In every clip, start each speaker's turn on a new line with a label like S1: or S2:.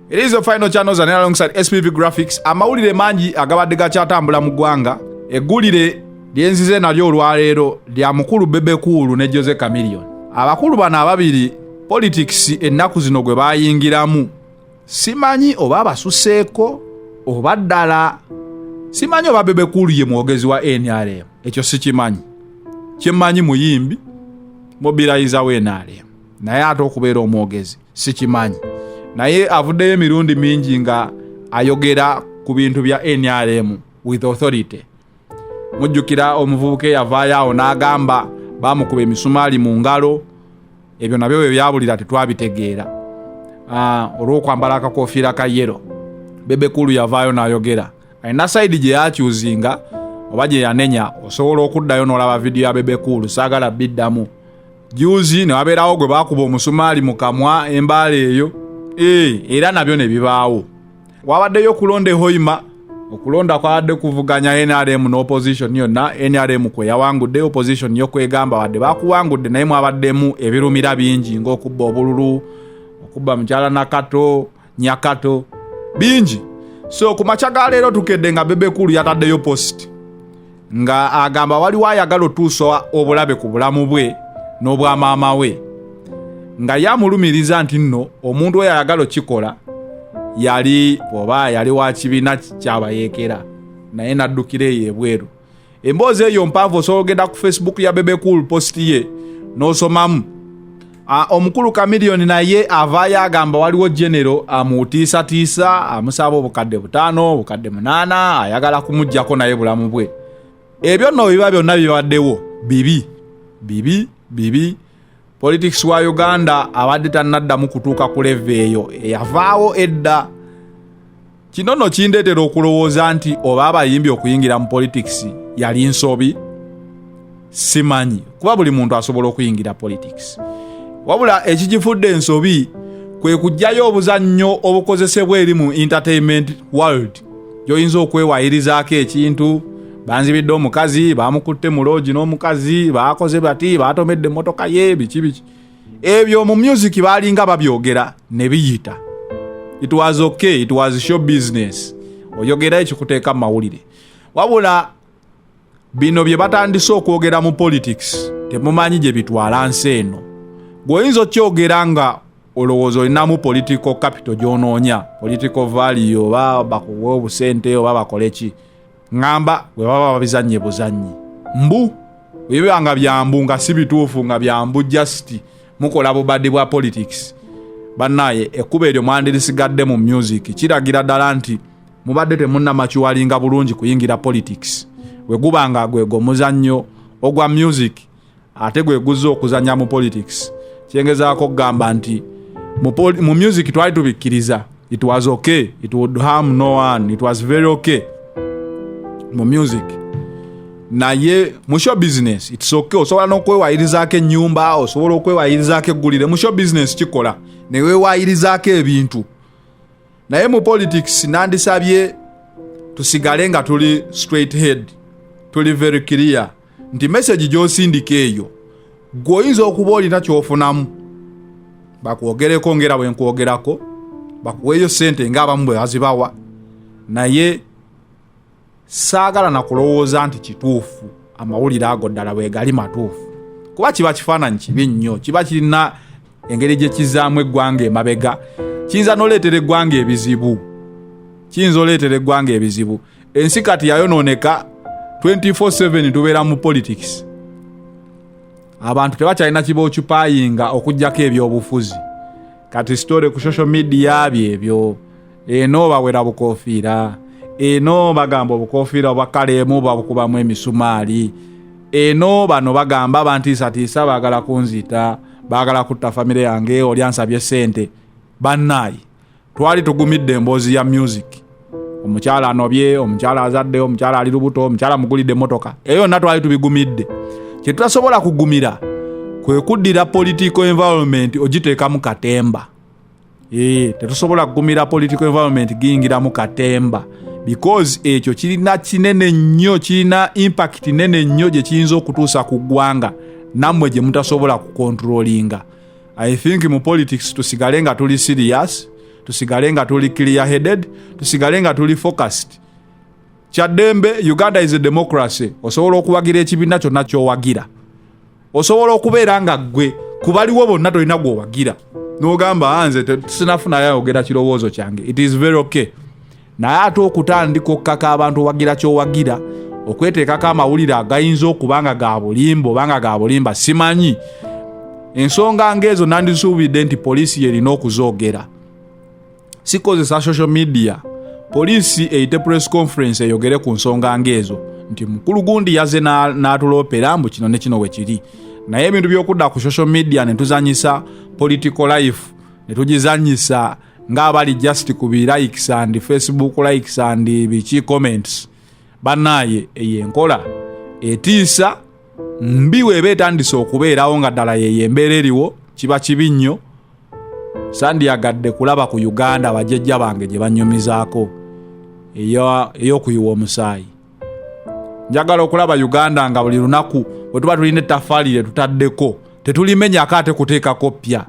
S1: It is the final channels and alongside SPV Graphics. Amawulire mangi agabadde gakyatambula mu ggwanga. Eggulire lyenzize nalyo olwaleero lya mukulu Bebe Cool ne Jose Chameleone. Abakulu bano ababiri politics ennaku zino gwe bayingiramu. Simanyi oba basuseeko oba ddala. Simanyi oba Bebe Cool ye mwogezi wa NRM. Ekyo sikimanyi. Kyemmanyi muyimbi mobilizer we NRM. Naye ate okubeera omwogezi sikimanyi. Naye avuddeyo emirundi mingi nga ayogera ku bintu bya NRM with authority. Mujjukira omuvubuka yavaayo awo n'agamba bamukuba emisumaali mu ngalo. Ebyo nabyo bwe byabulira tetwabitegeera. Olw'okwambala akakofiira ka yero. Bebe Cool yavaayo n'ayogera. Alina side gye yakyuzinga oba gye yanenya. Osobola okuddayo n'olaba video ya Bebe Cool saagala biddamu. Juzi ne wabeerawo gwe baakuba omusumaali mu kamwa embaala eyo. Era nabyo ne bibaawo. Wabaddeyo okulonda Hoima. Okulonda kwabadde kuvuganya NRM n'opposition yonna. NRM kwe yawangudde, opposition yo kwegamba wadde bakuwangudde naye mwabaddemu ebirumira bingi ng'okubba obululu, okubba mukyala Nakato, Nyakato, bingi. So ku makya ga leero tukedde nga Bebe Cool yataddeyo post nga agamba waliwo ayagala otuusa obulabe ku bulamu bwe n'obwa maama we. Nga yamulumiriza nti nno omuntu oyo ayagala okikola yali wa kibiina ky'abayeekera naye naddukira eyo ebweru. Emboozi eyo mpanvu osobola ogenda ku Facebook ya Bebe Cool post ye n'osomamu. Omukulu Chameleone naye avaayo agamba waliwo genero amutiisatiisa amusaba obukadde 5 obukadde 8 ayagala kumuggyako naye bulamu bwe. Ebyo nno biba byonna bibaddewo bibi. Politics wa Uganda abadde tannaddamu kutuuka ku level eyo eyavaawo edda. Kino nno kindeetera okulowooza nti oba abayimbi okuyingira mu politics yali nsobi. Simanyi kuba buli muntu asobola okuyingira politics. Wabula ekigifudde ensobi kwe kujjayo obuzannyo obukozesebwa eri mu entertainment world. Gyoyinza okwewayirizaako ekintu. Banzibidde omukazi bamukutte mu lodge n'omukazi bakoze bati batomedde motoka ye biki. Ebyo mu music balinga babyogera ne biyita. It was okay, it was show business. Oyogera ekikuteeka mu mawulire. Wabula bino bye batandise okwogera mu politics temumanyi gye bitwala nsi eno. Gwoyinza okyogera nga olowooza olina mu political capital gy'onoonya, political value oba bakuwa obusente oba bakole ki. Ngamba bwe baba babizannye buzannyi. Mbu bwe nga byambu nga si bituufu nga byambu just mukola bubadde bwa politics. Bannaye ekkuba eryo mwandirisigadde mu music kiragira ddala nti mubadde temunnamakiwalinga bulungi kuyingira politics. Bwe gubanga gwego muzannyo ogwa music ate gwe guzza okuzannya mu politics. Kyengezaako kugamba nti mu music twali tubikkiriza. It was okay, it would harm no one, it was very okay mu music. Naye mu show business it's okay. Osobola n'okwewayirizaako ennyumba, osobola okwewayirizaako eggulire. Mu show business kikola ne weewayirizaako ebintu. Naye mu politics nandisabye tusigale nga tuli straight head, tuli very clear nti message gy'osindika eyo gw'oyinza okuba olina ky'ofunamu. Bakwogereko ngera bwe nkwogerako, bakuweeyo ssente ng'abamu bwe bazibawa. Naye saagala na kulowooza nti kituufu amawulire ago ddala bwe gali matuufu. Kuba kiba kifaananyi kibi nnyo, kiba kirina engeri gye kizaamu eggwanga emabega. Kiyinza n'oleetera eggwanga ebizibu. Ensi kati yayonooneka 24/7 tubeera mu politics. Abantu tebakyalina kibookupayinga okuggyako ebyobufuzi. Kati story ku social media byebyo. Eno bawera bukofiira. Eno bagamba obukofiira obwakaleemu babukubamu emisumaali. Eno bano bagamba bantiisatiisa baagala kunzita, baagala kutta famire yange, oli ansabye ssente. Bannayi twali tugumidde emboozi ya music. Omukyala anobye, omukyala azadde, omukyala ali lubuto, omukyala mugulidde motoka. Eyo yonna twali tubigumidde. Kye tutasobola kugumira kwe kuddira political environment ogiteeka mu katemba. Tetusobola kugumira political environment giyingira mu katemba. Because ekyo kirina kinene nnyo, kirina impact nene nnyo gye kiyinza okutuusa ku ggwanga nammwe gye mutasobola kukontrolinga. I think mu politics tusigale nga tuli serious, tusigale nga tuli clear headed, tusigale nga tuli focused. Kyadembe, Uganda is a democracy. Osobola okuwagira ekibiina kyonna ky'owagira. Osobola okubeera nga gwe kubaliwo bonna tolina gw'owagira. N'ogamba nze sinafuna yayogera kirowoozo kyange. It is very okay. Naye ate okutandika okkaka abantu owagira ky'owagira, okweteekako amawulire agayinza okuba nga ga bulimba oba nga ga bulimba simanyi. Ensonga ng'ezo nandisuubidde nti poliisi yerina okuzoogera. Sikozesa social media. Poliisi eyite press conference eyogere ku nsonga ng'ezo nti mukulu gundi yaze n'atuloopera mbu kino ne kino we kiri. Naye ebintu by'okudda ku social media ne tuzanyisa political life, ne tugizanyisa ng'abali just ku bi likes and Facebook likes and biki comments. Bannaye eyenkola etiisa mbi weeba etandise okubeerawo nga ddala yeyembeera eriwo kiba kibi nnyo. Sandyagadde kulaba ku Uganda bajjajja bange gye banyumizaako ey'okuyiwa omusaayi. Njagala okulaba Uganda nga buli lunaku bwe tuba tulina ettaffaali lye tutaddeko tetulimenyako ate kuteekako ppya.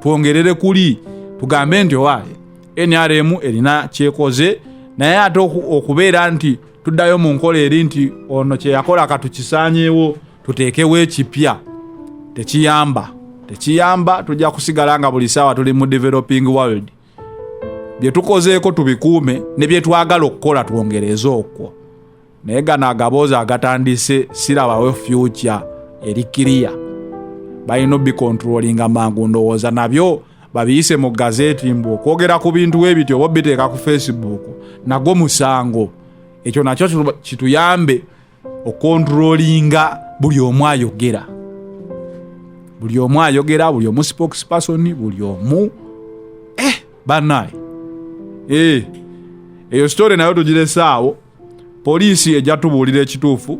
S1: Twongerere kuli tugambe nti owaaye NRM erina kyekoze, naye ate okubeera nti tuddayo mu nkola eri nti ono kye yakola katukisaanyeewo tuteekewo ekipya tekiyamba. Tujja kusigala nga buli ssaawa tuli mu developing world. Bye tukozeeko tubikuume, ne bye twagala okukola twongereze okwo. Naye gano agaboozi agatandise sirabawo future eri clear. Balina bicontrollinga mangu, ndowooza nabyo babiyise mu gazeti mbu okwogera ku bintu ebityo oba biteeka ku Facebook nagwo musango. Ekyo nakyo kituyambe okontrollinga buli omu ayogera. Buli omu spokesperson, buli omu bannaye. Eyo story nayo tugiresaawo. Poliisi ejja tubuulira ekituufu.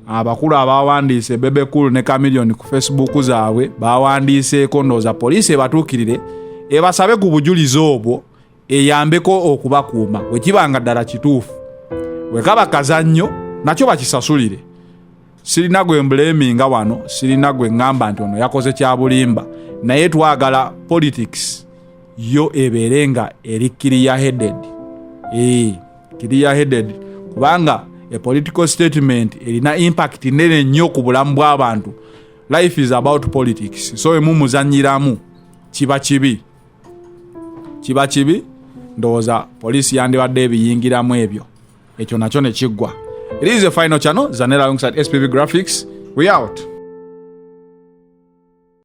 S1: Abakulu abawandiise Bebe Cool ne Chameleon ku Facebook zaabwe bawandiiseeko, ndowooza poliisi ebatuukirire ebasabe ku bujulizi obwo eyambeko okubakuuma bwe kibanga ddala kituufu. Bwe kaba kazannyo nakyo bakisasulire. Sirina gwe mbulaminga wano, sirina gwe ngamba nti ono yakoze kya bulimba, naye twagala politics yo ebeere nga eri clear headed. Clear headed kubanga a political statement erina impact nene nnyo ku bulamu bw'abantu. Life is about politics. So emumuzanyiramu kiba kibi, ndowooza poliisi yandibadde ebiyingiramu ebyo. Ekyo nakyo ne kiggwa. It is a final channel, Zanera alongside SPV Graphics. We out.